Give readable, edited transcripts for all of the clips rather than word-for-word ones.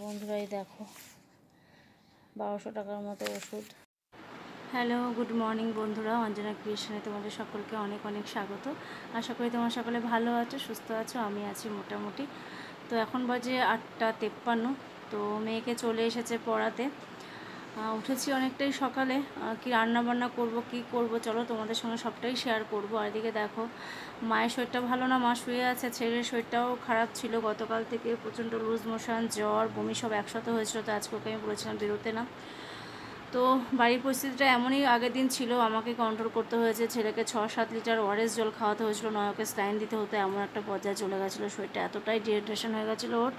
বন্ধুরাই দেখো 1200 টাকার মতো ওষুধ। হ্যালো, গুড মর্নিং বন্ধুরা, অঞ্জনা ক্রিয়েশনে তোমাদের সকলকে অনেক অনেক স্বাগত। আশা করি তোমরা সকলে ভালো আছো, সুস্থ আছো। আমি আছি মোটামুটি। তো এখন বাজে 8:53। তো মেয়েকে চলে এসেছে পড়াতে। উঠেছি অনেকটাই সকালে। কি রান্না বান্না করব, কি করব, চলো তোমাদের সঙ্গে সবটাই শেয়ার করব। আর এদিকে দেখো মায়ের শরীরটা ভালো না, মা শুয়ে আছে। ছেলের শরীরটাও খারাপ ছিল, গতকাল থেকে প্রচণ্ড লুজ মোশন, জ্বর, বমি সব একসাথে হয়েছিল। তো আজকে ওকে আমি বলেছিলাম বেরোতে না। তো বাড়ির পরিস্থিতিটা এমনই আগের দিন ছিল, আমাকে কন্ট্রোল করতে হয়েছে। ছেলেকে 6-7 লিটার ওআরএস জল খাওয়াতে হয়েছিল, নয় ওকে স্লাইন দিতে হতো। এমন একটা পর্যায়ে চলে গেছিলো, শরীরটা এতটাই ডিহাইড্রেশন হয়ে গেছিলো ওর,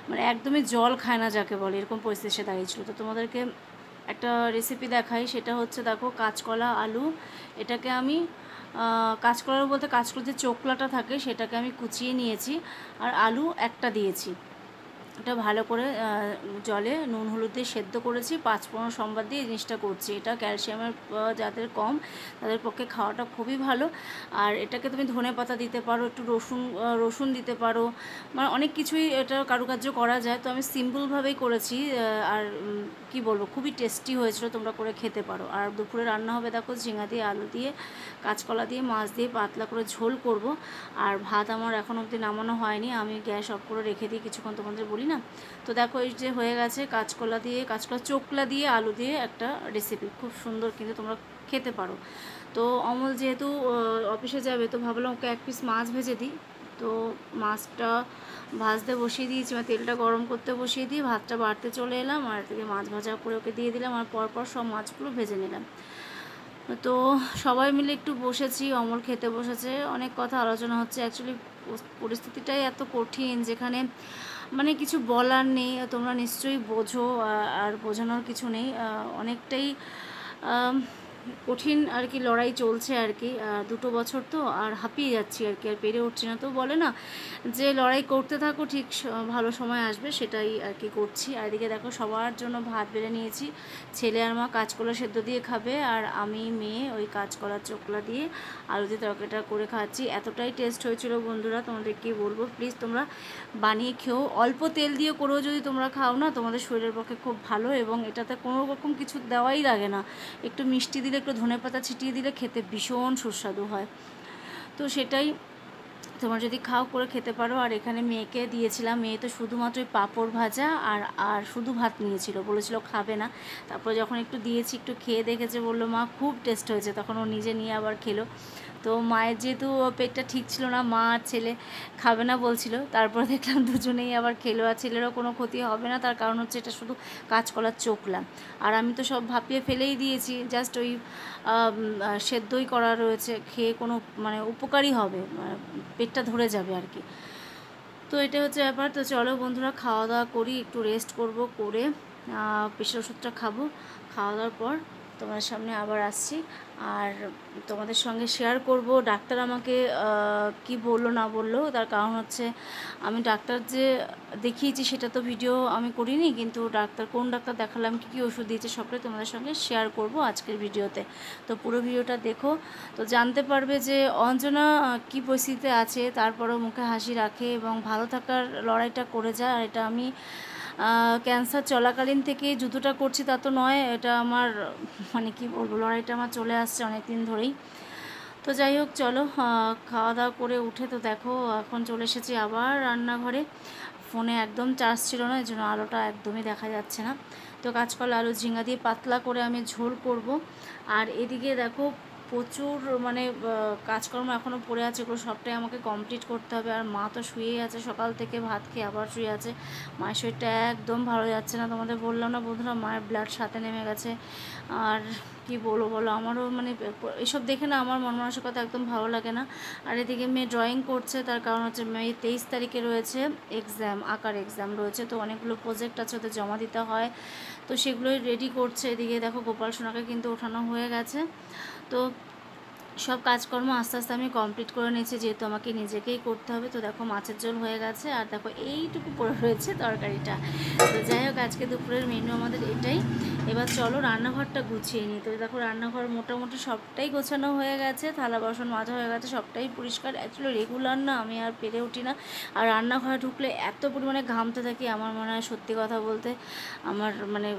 মানে একদমই জল খায় না যাকে বলে, এরকম পরিস্থিতি সে দাঁড়িয়েছিল। তো তোমাদেরকে একটা রেসিপি দেখাই, সেটা হচ্ছে দেখো কাঁচকলা আলু। এটাকে আমি কাঁচকলা বলতে কাঁচকলার যে চোকলাটা থাকে সেটাকে আমি কুচিয়ে নিয়েছি, আর আলু একটা দিয়েছি। এটা ভালো করে জলে নুন হলুদ দিয়ে সেদ্ধ করেছি, 5-15 সম্বাদ দিয়ে এই জিনিসটা করছি। এটা ক্যালসিয়ামের যাদের কম তাদের পক্ষে খাওয়াটা খুবই ভালো। আর এটাকে তুমি ধনেপাতা দিতে পারো, একটু রসুন দিতে পারো, মানে অনেক কিছুই এটা কারুকার্য করা যায়। তো আমি সিম্পলভাবেই করেছি। আর কি বলবো, খুবই টেস্টি হয়েছিল, তোমরা করে খেতে পারো। আর দুপুরে রান্না হবে দেখো ঝিঙা দিয়ে, আলু দিয়ে, কাঁচকলা দিয়ে, মাছ দিয়ে পাতলা করে ঝোল করব। আর ভাত আমার এখন অবধি নামানো হয়নি, আমি গ্যাস অফ করে রেখে দিই কিছুক্ষণ, তোমাদের বলি না। তো দেখো এই যে হয়ে গেছে কাঁচকলা চোকলা দিয়ে আলু দিয়ে একটা রেসিপি, খুব সুন্দর, কিন্তু তোমরা খেতে পারো। তো অমল যেহেতু অফিসে যাবে, তো ভাবলাম ওকে 1 পিস মাছ ভেজে দিই। তো মাছটা ভাজতে বসিয়ে দিয়েছি, মানে তেলটা গরম করতে বসিয়ে দিয়ে ভাতটা বাড়তে চলে এলাম, আর এদিকে মাছ ভাজা করে ওকে দিয়ে দিলাম, আর পরপর সব মাছগুলো ভেজে নিলাম। তো সবাই মিলে একটু বসেছি, অমল খেতে বসেছে, অনেক কথা আলোচনা হচ্ছে। অ্যাকচুয়ালি পরিস্থিতিটাই এত কঠিন, যেখানে মানে কিছু বলার নেই, তোমরা নিশ্চয়ই বোঝো, আর বোঝানোর কিছু নেই। অনেকটাই কঠিন আর কি লড়াই চলছে আর কি। 2 বছর তো, আর হাঁপিয়ে যাচ্ছি আর কি, আর পেরে উঠছি না। তো বলে না যে লড়াই করতে থাকো, ঠিক ভালো সময় আসবে, সেটাই আর কি করছি। আর এদিকে দেখো সবার জন্য ভাত বেড়ে নিয়েছি। ছেলে আর মা কাঁচকলা সেদ্ধ দিয়ে খাবে, আর আমি মেয়ে ওই কাঁচকলার চোকলা দিয়ে আলু দিয়ে তরকারিটা করে খাচ্ছি। এতটাই টেস্ট হয়েছিল বন্ধুরা, তোমাদের কি বলবো। প্লিজ তোমরা বানিয়ে খেও, অল্প তেল দিয়ে করেও যদি তোমরা খাও না, তোমাদের শরীরের পক্ষে খুব ভালো। এবং এটাতে কোনো রকম কিছু দেওয়াই লাগে না, একটু মিষ্টি দিলে, একটু ধনেপাতা ছিটিয়ে দিলে খেতে ভীষণ সুস্বাদু হয়। তো সেটাই তোমরা যদি খাও করে খেতে পারো। আর এখানে মেয়েকে দিয়েছিলাম, মেয়ে তো শুধুমাত্র পাঁপড় ভাজা আর শুধু ভাত নিয়েছিল, বলেছিল খাবে না। তারপর যখন একটু দিয়েছি, একটু খেয়ে দেখেছে, বললো মা খুব টেস্ট হয়েছে, তখন ও নিজে নিয়ে আবার খেলো। তো মায়ের যেহেতু পেটটা ঠিক ছিল না, মা আর ছেলে খাবে না বলছিল, তারপর দেখলাম দুজনেই আবার খেলো। আর ছেলেরও কোনো ক্ষতি হবে না, তার কারণ হচ্ছে এটা শুধু কাঁচকলার চোকলা। আর আমি তো সব ভাপিয়ে ফেলেই দিয়েছি, জাস্ট ওই সেদ্ধই করা রয়েছে, খেয়ে কোনো মানে উপকারই হবে, পেটটা ধরে যাবে আর কি। তো এটা হচ্ছে ব্যাপার। তো চলো বন্ধুরা খাওয়া দাওয়া করি, একটু রেস্ট করব, করে প্রেশার ওষুধটা খাবো। খাওয়া দাওয়ার পর তোমাদের সামনে আবার আসছি, আর তোমাদের সঙ্গে শেয়ার করব ডাক্তার আমাকে কি বললো না বললো। তার কারণ হচ্ছে আমি ডাক্তার যে দেখিয়েছি সেটা তো ভিডিও আমি করিনি, কিন্তু কোন ডাক্তার দেখালাম, কী ওষুধ দিয়েছে, সবটাই তোমাদের সঙ্গে শেয়ার করব আজকের ভিডিওতে। তো পুরো ভিডিওটা দেখো, তো জানতে পারবে যে অঞ্জনা কী পরিস্থিতিতে আছে, তারপরেও মুখে হাসি রাখে এবং ভালো থাকার লড়াইটা করে যায়। আর এটা আমি ক্যান্সার চলাকালীন থেকে যুদ্ধটা করছি তা তো নয়, এটা আমার মানে কি বলবো, লড়াইটা আমার চলে আসছে অনেক দিন ধরেই। তো যাই হোক, চলো খাওয়া দাওয়া করে উঠে তো দেখো এখন চলে এসেছি আবার রান্নাঘরে। ফোনে একদম চার্জ ছিল না, এই জন্য আলোটা একদমই দেখা যাচ্ছে না। তো কাঁচকলা আলু ঝিঙা দিয়ে পাতলা করে আমি ঝোল করব। আর এদিকে দেখো প্রচুর মানে কাজকর্ম এখনও পড়ে আছে, এগুলো সবটাই আমাকে কমপ্লিট করতে হবে। আর মা তো শুয়েই আছে, সকাল থেকে ভাত খেয়ে আবার শুয়ে আছে। মায়ের শরীরটা একদম ভালো যাচ্ছে না, তোমাদের বললাম না বন্ধুরা, মায়ের ব্লাড সাথে নেমে গেছে। আর কি বলো আমারও মানে এসব দেখে না আমার মন মানসিকতা একদম ভালো লাগে না। আর এদিকে মেয়ে ড্রয়িং করছে, তার কারণ হচ্ছে মেয়ে 23 তারিখে রয়েছে এক্সাম, আঁকার এক্সাম রয়েছে। তো অনেকগুলো প্রজেক্ট আছে, ওদের জমা দিতে হয়, তো সেগুলোই রেডি করছে। এদিকে দেখো গোপাল সোনাকে কিন্তু ওঠানো হয়ে গেছে। তো সব কাজকর্ম আস্তে আস্তে আমি কমপ্লিট করে নিয়েছি, যেহেতু আমাকে নিজেকেই করতে হবে। তো দেখো মাছের ঝোল হয়ে গেছে, আর দেখো এইটুকু পড়ে রয়েছে তরকারিটা। তো যাই হোক, আজকে দুপুরের মেনু আমাদের এটাই। এবার চলো রান্নাঘরটা গুছিয়ে নিই। তো দেখো রান্নাঘর মোটামুটি সবটাই গোছানো হয়ে গেছে, থালা বাসন মাজা হয়ে গেছে, সবটাই পরিষ্কার। অ্যাকচুয়ালি রেগুলার না আমি আর পেরে উঠি না, আর রান্নাঘরে ঢুকলে এত পরিমাণে ঘামতে থাকি, আমার মনে হয় সত্যি কথা বলতে আমার মানে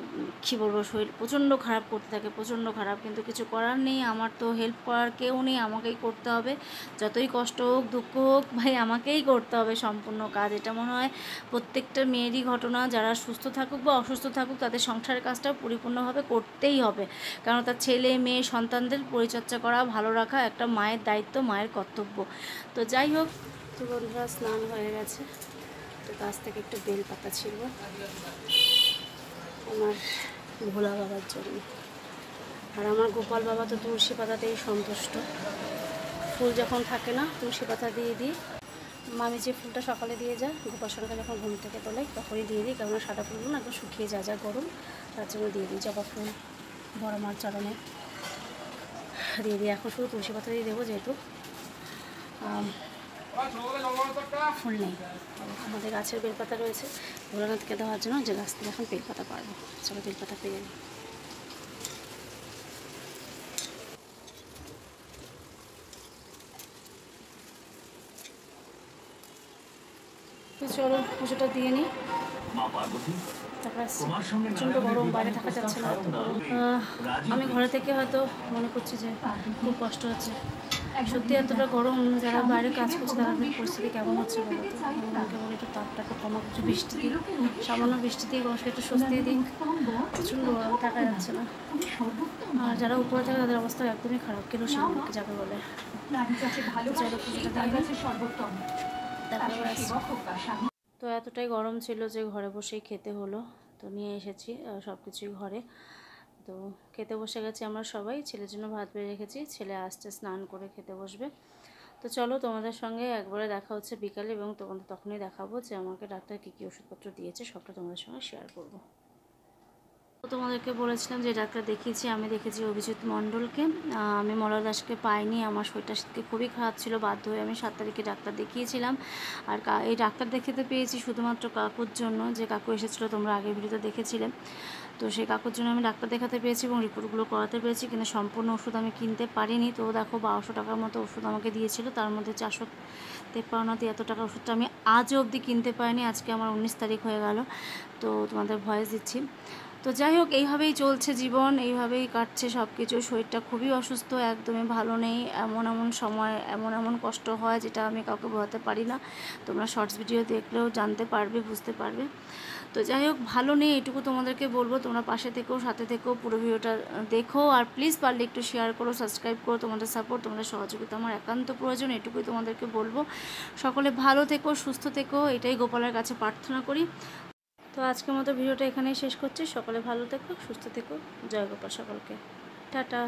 কী বলবো, শরীর প্রচণ্ড খারাপ করতে থাকে, প্রচণ্ড খারাপ। কিন্তু কিছু করার নেই, আমার তো হেল্প করার কেউ নেই, আমাকেই করতে হবে। যতই কষ্ট হোক দুঃখ হোক ভাই, আমাকেই করতে হবে সম্পূর্ণ কাজ। এটা মনে হয় প্রত্যেকটা মেয়েরই ঘটনা, যারা সুস্থ থাকুক বা অসুস্থ থাকুক, তাদের সংসারের কাজটা পরিপূর্ণভাবে করতেই হবে। কারণ তার ছেলে মেয়ে সন্তানদের পরিচর্যা করা, ভালো রাখা একটা মায়ের দায়িত্ব, মায়ের কর্তব্য। তো যাই হোক, তো বন্ধুরা স্নান হয়ে গেছে। তো গাছ থেকে একটু বেল পাতা ছিল আমার ভোলা বাবার জন্য, আর আমার গোপাল বাবা তো তুলসী পাতাতেই সন্তুষ্ট। ফুল যখন থাকে না তুলসী পাতা দিয়ে দিই। মামি যে ফুলটা সকালে দিয়ে যায় গোপাসনটা যখন ঘুম থেকে তোলে তখনই দিয়ে দিই, কারণ সাদা ফুলগুলো না একদম শুকিয়ে যায়, যা গরম, তার জন্য দিয়ে দিই। জবা ফুল বড় মার চরণে দিয়ে দিই। এখন শুধু তুলসী পাতা দিয়ে দেবো, যেহেতু ফুল নেই। আমাদের গাছের বেলপাতা রয়েছে, ভোলানাথকে দেওয়ার জন্য, যে গাছ থেকে এখন বেলপাতা পারবো। চলো বেলপাতা পেয়ে নিই। তো চলো পুজোটা দিয়ে নিই, তারপরে প্রচণ্ড গরম, বাইরে থাকা যাচ্ছে না। আমি ঘরে থেকে হয়তো মনে করছি যে খুব কষ্ট হচ্ছে, সত্যি এতটা গরম, যারা বাইরে কাজ করছে তাদের পরিস্থিতি কেমন হচ্ছে বলো তো। কেমন একটু তাপটাকে কমা, কিছু বৃষ্টি দিই, সামান্য বৃষ্টি দিয়ে মানুষকে একটু স্বস্তি দিই, প্রচণ্ড গরম, থাকা যাচ্ছে না। আর যারা উপরে থাকে তাদের অবস্থা একদমই খারাপ, কেরোসিন যাকে বলে। চলো পুজোটা দিয়ে তো এতটাই গরম ছিল যে ঘরে বসেই খেতে হলো। তো নিয়ে এসেছি সব কিছুই ঘরে। তো খেতে বসে গেছি আমরা সবাই, ছেলের জন্য ভাত বেড়ে রেখেছি, ছেলে আসছে স্নান করে খেতে বসবে। তো চলো তোমাদের সঙ্গে একবারে দেখা হচ্ছে বিকালে, এবং তোমাদের তখনই দেখাবো যে আমাকে ডাক্তার কী কী ওষুধপত্র দিয়েছে, সবটা তোমাদের সঙ্গে শেয়ার করবো। তোমাদেরকে বলেছিলাম যে ডাক্তার দেখিয়েছি, আমি দেখেছি অভিজিৎ মণ্ডলকে। আমি মলয় দাসকে পাইনি, আমার শরীরটা খুবই খারাপ ছিল, বাধ্য হয়ে আমি 7 তারিখে ডাক্তার দেখিয়েছিলাম। আর এই ডাক্তার দেখাতে পেয়েছি শুধুমাত্র কাকুর জন্য, যে কাকু এসেছিলো, তোমরা আগের ভিডিওতে দেখেছিলে। তো সেই কাকুর জন্য আমি ডাক্তার দেখাতে পেরেছি এবং রিপোর্টগুলো করাতে পেরেছি, কিন্তু সম্পূর্ণ ওষুধ আমি কিনতে পারিনি। তো দেখো 1200 টাকার মতো ওষুধ আমাকে দিয়েছিল, তার মধ্যে 453 এত টাকার ওষুধটা আমি আজও অবধি কিনতে পারিনি। আজকে আমার 19 তারিখ হয়ে গেল, তো তোমাদের ভয়েস দিচ্ছি। তো যাই হোক, এইভাবেই চলছে জীবন, এইভাবেই কাটছে সব কিছু। শরীরটা খুবই অসুস্থ, একদমই ভালো নেই। এমন এমন সময় এমন কষ্ট হয় যেটা আমি কাউকে বোঝাতে পারি না। তোমরা শর্টস ভিডিও দেখলেও জানতে পারবে, বুঝতে পারবে। তো যাই হোক, ভালো নেই এটুকু তোমাদেরকে বলবো। তোমরা পাশে থেকেও, সাথে থেকেও, পুরো ভিডিওটা দেখো, আর প্লিজ পারলে একটু শেয়ার করো, সাবস্ক্রাইব করো। তোমাদের সাপোর্ট, তোমাদের সহযোগিতা আমার একান্ত প্রয়োজন, এটুকুই তোমাদেরকে বলবো। সকলে ভালো থেকো, সুস্থ থেকো, এটাই গোপালের কাছে প্রার্থনা করি। তো আজকের মতো ভিডিওটা এখানেই শেষ করছি। সকলে ভালো থেকো, সুস্থ থেকো। জয় গোপাল সকলকে, টাটা।